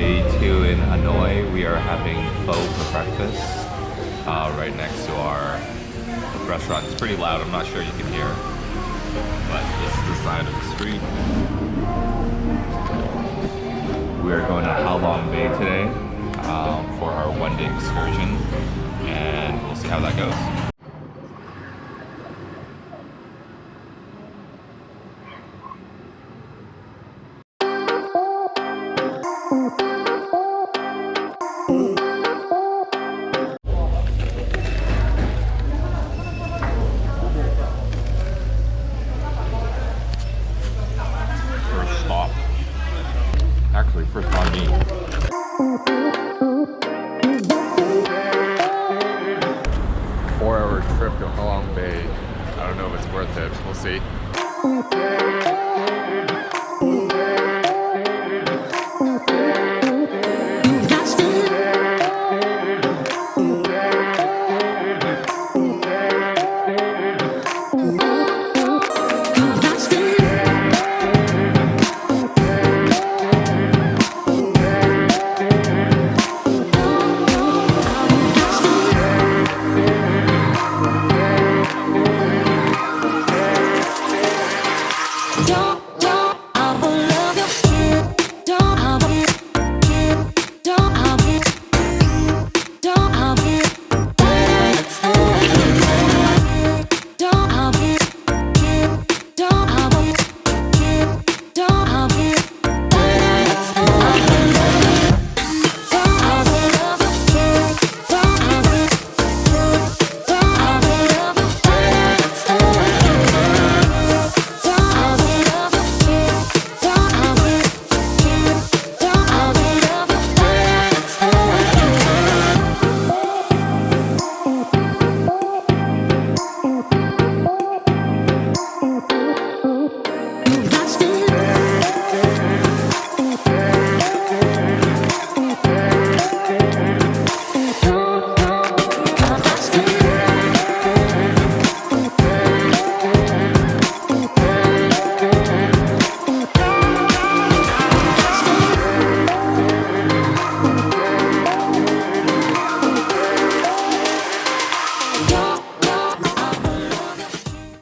Day 2 in Hanoi. We are having pho for breakfast right next to our restaurant. It's pretty loud, I'm not sure you can hear, but this is the side of the street. We are going to Halong Bay today for our one-day excursion, and we'll see how that goes. First stop. Actually, first on me. 4-hour trip to Halong Bay. I don't know if it's worth it. We'll see.